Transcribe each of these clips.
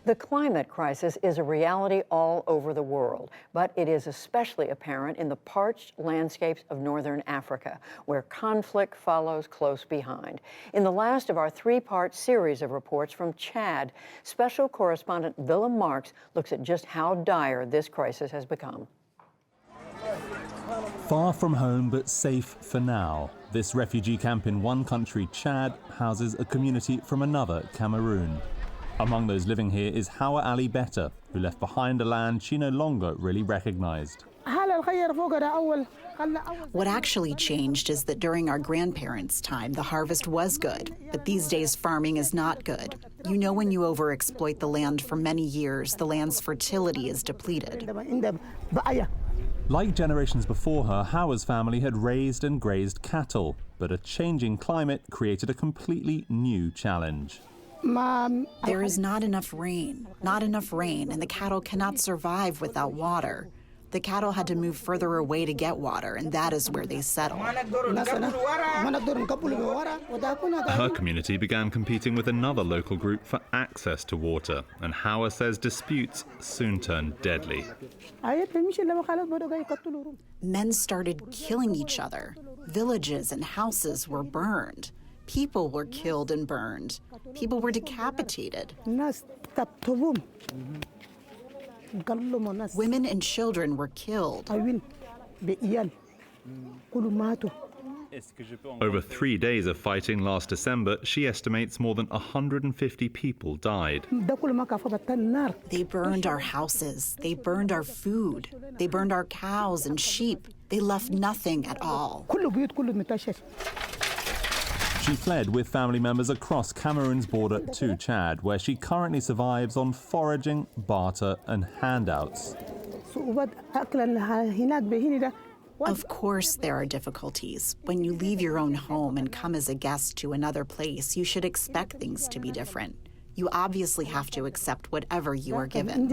The climate crisis is a reality all over the world, but it is especially apparent in the parched landscapes of northern Africa, where conflict follows close behind. In the last of our three-part series of reports from Chad, special correspondent Willem Marks looks at just how dire this crisis has become. Far from home but safe for now, this refugee camp in one country, Chad, houses a community from another, Cameroon. Among those living here is Hawa Ali Betta, who left behind a land she no longer really recognized. What actually changed is that during our grandparents' time, the harvest was good, but these days farming is not good. You know, when you overexploit the land for many years, the land's fertility is depleted. Like generations before her, Hawa's family had raised and grazed cattle, but a changing climate created a completely new challenge. There is not enough rain, and the cattle cannot survive without water. The cattle had to move further away to get water, and that is where they settled. Her community began competing with another local group for access to water, and Hawa says disputes soon turned deadly. Men started killing each other. Villages and houses were burned. People were killed and burned. People were decapitated. Women and children were killed. Over 3 days of fighting last December, she estimates more than 150 people died. They burned our houses. They burned our food. They burned our cows and sheep. They left nothing at all. She fled with family members across Cameroon's border to Chad, where she currently survives on foraging, barter, and handouts. Of course there are difficulties. When you leave your own home and come as a guest to another place, you should expect things to be different. You obviously have to accept whatever you are given.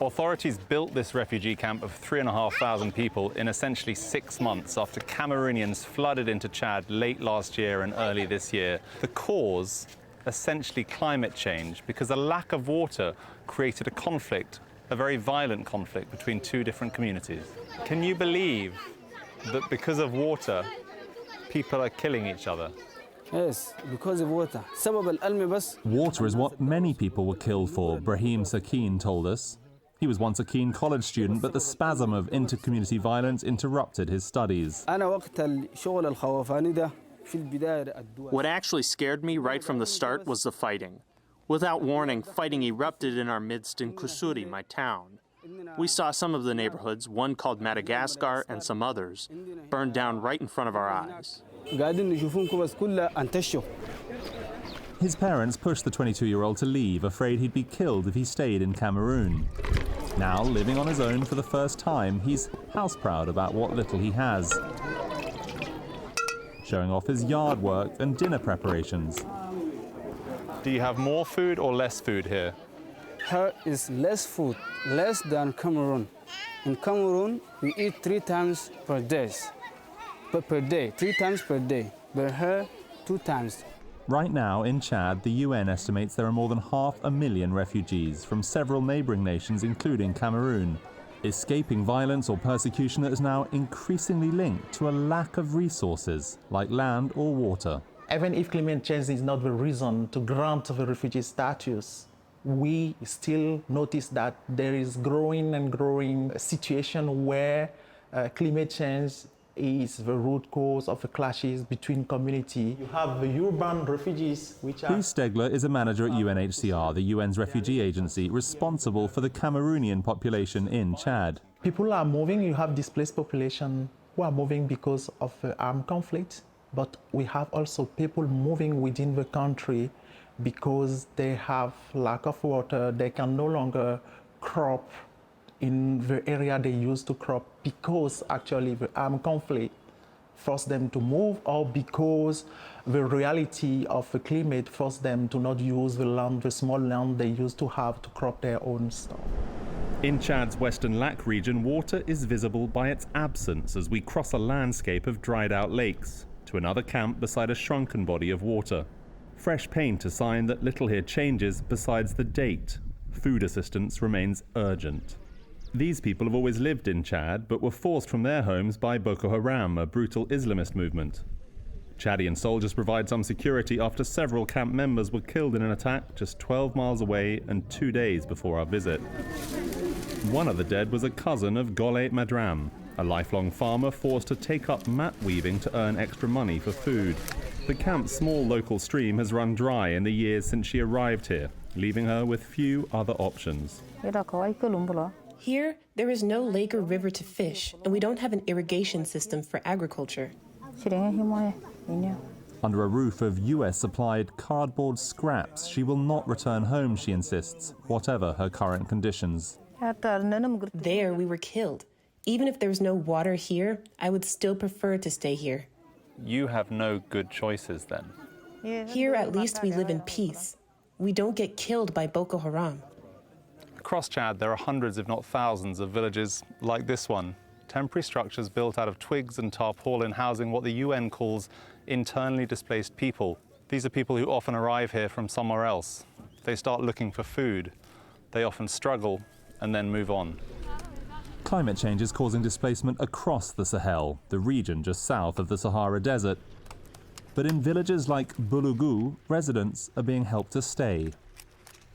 Authorities built this refugee camp of 3,500 people in essentially 6 months after Cameroonians flooded into Chad late last year and early this year. The cause, essentially climate change, because a lack of water created a conflict, a very violent conflict between two different communities. Can you believe that because of water, people are killing each other? Yes, because of water. Water is what many people were killed for, Brahim Sakine told us. He was once a keen college student, but the spasm of inter-community violence interrupted his studies. What actually scared me right from the start was the fighting. Without warning, fighting erupted in our midst in Kusuri, my town. We saw some of the neighborhoods, one called Madagascar and some others, burned down right in front of our eyes. His parents pushed the 22-year-old to leave, afraid he'd be killed if he stayed in Cameroon. Now, living on his own for the first time, he's house-proud about what little he has, showing off his yard work and dinner preparations. Do you have more food or less food here? Here is less food, less than Cameroon. In Cameroon, we eat 3 times per day. 3 times per day. But here, 2 times. Right now, in Chad, the UN estimates there are more than 500,000 refugees from several neighboring nations, including Cameroon, escaping violence or persecution that is now increasingly linked to a lack of resources, like land or water. Even if climate change is not the reason to grant the refugee status, we still notice that there is growing situation where climate change is the root cause of the clashes between communities. You have the urban refugees, which are... Guy Stegler is a manager at UNHCR, the UN's refugee agency, responsible for the Cameroonian population in Chad. People are moving. You have displaced population who are moving because of armed conflict, but we have also people moving within the country because they have lack of water. They can no longer crop in the area they used to crop because actually the armed conflict forced them to move, or because the reality of the climate forced them to not use the land, the small land they used to have to crop their own stuff. In Chad's Western Lac region, water is visible by its absence as we cross a landscape of dried out lakes to another camp beside a shrunken body of water. Fresh paint, a sign that little here changes besides the date. Food assistance remains urgent. These people have always lived in Chad, but were forced from their homes by Boko Haram, a brutal Islamist movement. Chadian soldiers provide some security after several camp members were killed in an attack just 12 miles away and 2 days before our visit. One of the dead was a cousin of Gole Madram, a lifelong farmer forced to take up mat weaving to earn extra money for food. The camp's small local stream has run dry in the years since she arrived here, leaving her with few other options. Here, there is no lake or river to fish, and we don't have an irrigation system for agriculture. Under a roof of US-supplied cardboard scraps, she will not return home, she insists, whatever her current conditions. There, we were killed. Even if there's no water here, I would still prefer to stay here. You have no good choices then. Here, at least we live in peace. We don't get killed by Boko Haram. Across Chad, there are hundreds, if not thousands, of villages like this one. Temporary structures built out of twigs and tarpaulin housing what the UN calls internally displaced people. These are people who often arrive here from somewhere else. They start looking for food. They often struggle and then move on. Climate change is causing displacement across the Sahel, the region just south of the Sahara Desert. But in villages like Boulougou, residents are being helped to stay.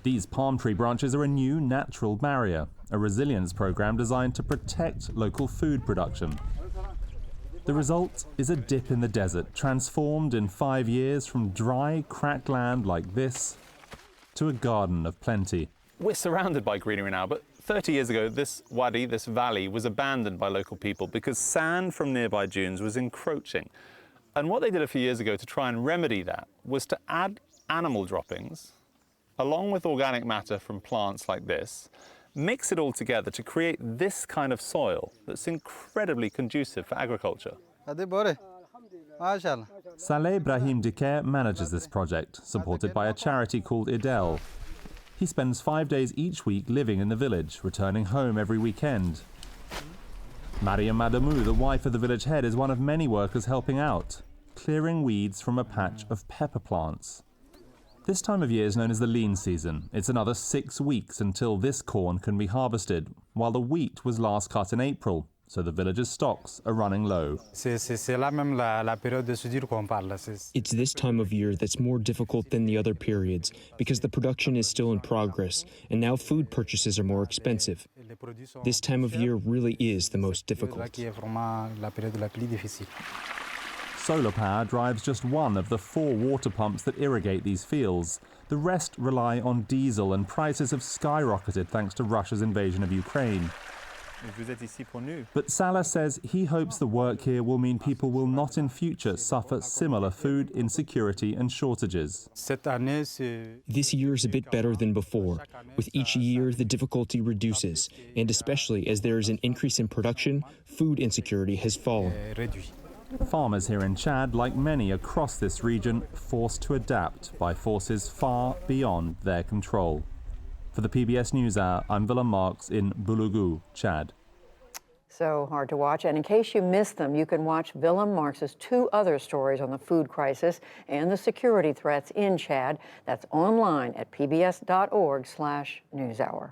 These palm tree branches are a new natural barrier, a resilience program designed to protect local food production. The result is a dip in the desert, transformed in 5 years from dry, cracked land like this to a garden of plenty. We're surrounded by greenery now, but 30 years ago, this wadi, this valley, was abandoned by local people because sand from nearby dunes was encroaching. And what they did a few years ago to try and remedy that was to add animal droppings, along with organic matter from plants like this, mix it all together to create this kind of soil that's incredibly conducive for agriculture. Saleh Brahim Diker manages this project, supported by a charity called Idel. He spends 5 days each week living in the village, returning home every weekend. Mariam Madamou, the wife of the village head, is one of many workers helping out, clearing weeds from a patch of pepper plants. This time of year is known as the lean season. It's another 6 weeks until this corn can be harvested, while the wheat was last cut in April, so the village's stocks are running low. It's this time of year that's more difficult than the other periods because the production is still in progress and now food purchases are more expensive. This time of year really is the most difficult. Solar power drives just one of the 4 water pumps that irrigate these fields. The rest rely on diesel, and prices have skyrocketed thanks to Russia's invasion of Ukraine. But Salah says he hopes the work here will mean people will not in future suffer similar food insecurity and shortages. This year is a bit better than before. With each year, the difficulty reduces, and especially as there is an increase in production, food insecurity has fallen. Farmers here in Chad, like many across this region, forced to adapt by forces far beyond their control. For the PBS NewsHour, I'm Willem Marks in Boulougou, Chad. So hard to watch. And in case you missed them, you can watch Willem Marks's 2 other stories on the food crisis and the security threats in Chad. That's online at pbs.org/newshour.